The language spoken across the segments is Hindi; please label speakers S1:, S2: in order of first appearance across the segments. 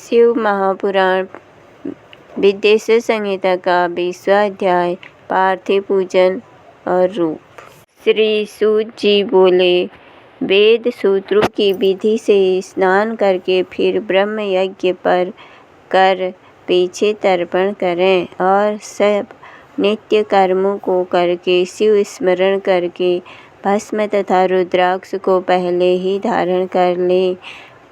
S1: शिव महापुराण विद्येश्वर संहिता का 20वां अध्याय पार्थिव पूजन और रूप। श्री सूत जी बोले, वेद सूत्रों की विधि से स्नान करके फिर ब्रह्म यज्ञ पर कर पीछे तर्पण करें और सब नित्य कर्मों को करके शिव स्मरण करके भस्म तथा रुद्राक्ष को पहले ही धारण कर लें।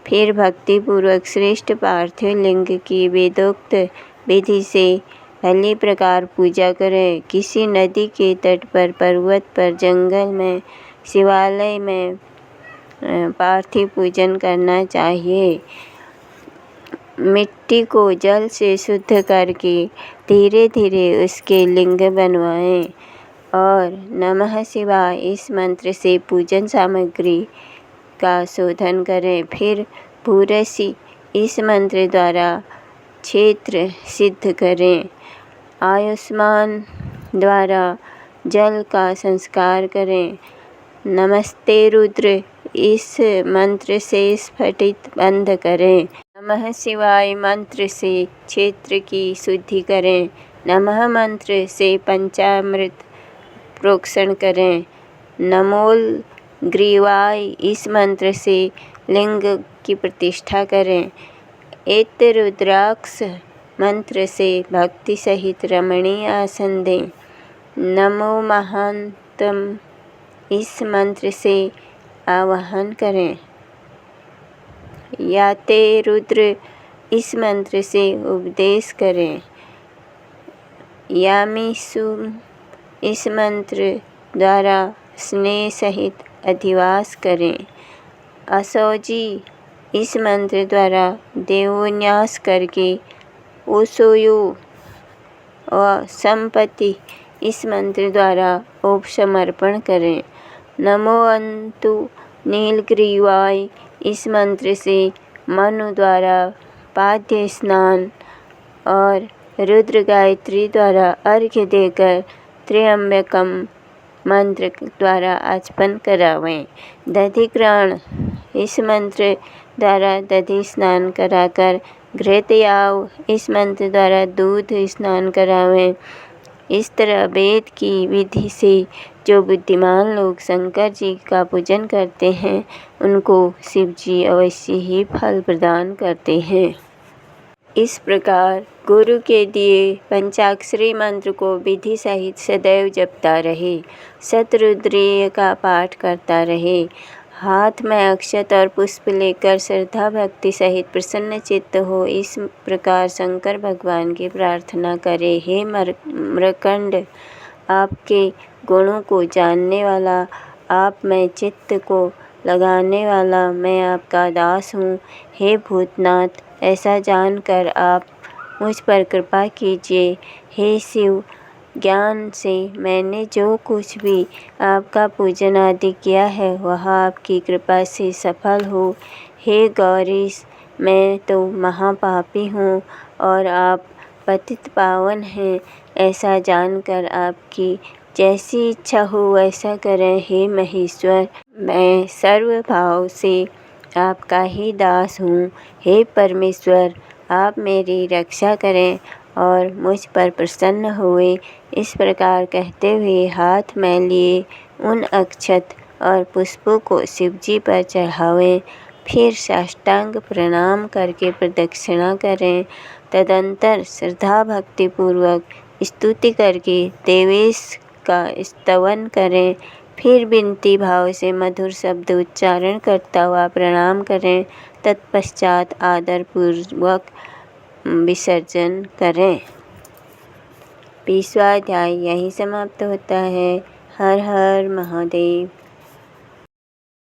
S1: फिर भक्तिपूर्वक श्रेष्ठ पार्थिव लिंग की वेदोक्त विधि से भली प्रकार पूजा करें। किसी नदी के तट पर, पर्वत पर, जंगल में, शिवालय में पार्थिव पूजन करना चाहिए। मिट्टी को जल से शुद्ध करके धीरे धीरे उसके लिंग बनवाएं और नमः शिवाय इस मंत्र से पूजन सामग्री का शोधन करें। फिर भूरसी इस मंत्र द्वारा क्षेत्र सिद्ध करें। आयुष्मान द्वारा जल का संस्कार करें। नमस्ते रुद्र इस मंत्र से स्फटिक बंद करें। नमः शिवाय मंत्र से क्षेत्र की शुद्धि करें। नमः मंत्र से पंचामृत प्रोक्षण करें। नमोल ग्रीवाय इस मंत्र से लिंग की प्रतिष्ठा करें। इत रुद्राक्ष मंत्र से भक्ति सहित रमणीय आसन दें। नमो महांतम इस मंत्र से आवाहन करें। याते रुद्र इस मंत्र से उपदेश करें। यामीसुम इस मंत्र द्वारा स्नेह सहित अधिवास करें। असौजी इस मंत्र द्वारा देवोन्यास करके ओशोयो व संपत्ति इस मंत्र द्वारा उपसमर्पण करें। नमो अंतु नीलग्रीवाय इस मंत्र से मनु द्वारा पाद्य स्नान और रुद्र गायत्री द्वारा अर्घ्य देकर त्र्यंबकम मंत्र द्वारा आचमन करावें। दधिग्रहण इस मंत्र द्वारा दधि स्नान कराकर घृतयाव इस मंत्र द्वारा दूध स्नान करावें। इस तरह वेद की विधि से जो बुद्धिमान लोग शंकर जी का पूजन करते हैं उनको शिव जी अवश्य ही फल प्रदान करते हैं। इस प्रकार गुरु के दिए पंचाक्षरी मंत्र को विधि सहित सदैव जपता रहे। शतरुद्रीय का पाठ करता रहे। हाथ में अक्षत और पुष्प लेकर श्रद्धा भक्ति सहित प्रसन्न चित्त हो इस प्रकार शंकर भगवान की प्रार्थना करे। हे मृकंड, आपके गुणों को जानने वाला, आप में चित्त को लगाने वाला मैं आपका दास हूँ। हे भूतनाथ, ऐसा जानकर आप मुझ पर कृपा कीजिए। हे शिव, ज्ञान से मैंने जो कुछ भी आपका पूजन आदि किया है वह आपकी कृपा से सफल हो। हे गौरीश, मैं तो महापापी हूँ और आप पतित पावन हैं। ऐसा जानकर आपकी जैसी इच्छा हो वैसा करें। हे महेश्वर, मैं सर्वभाव से आपका ही दास हूँ। हे परमेश्वर, आप मेरी रक्षा करें और मुझ पर प्रसन्न हुए। इस प्रकार कहते हुए हाथ में लिए उन अक्षत और पुष्पों को शिवजी पर चढ़ावें। फिर साष्टांग प्रणाम करके प्रदक्षिणा करें। तदंतर श्रद्धा भक्ति पूर्वक स्तुति करके देवेश का स्तवन करें। फिर विनती भाव से मधुर शब्द उच्चारण करता हुआ प्रणाम करें। तत्पश्चात आदर पूर्वक विसर्जन करें। 20वां अध्याय यहीं समाप्त होता है। हर हर महादेव।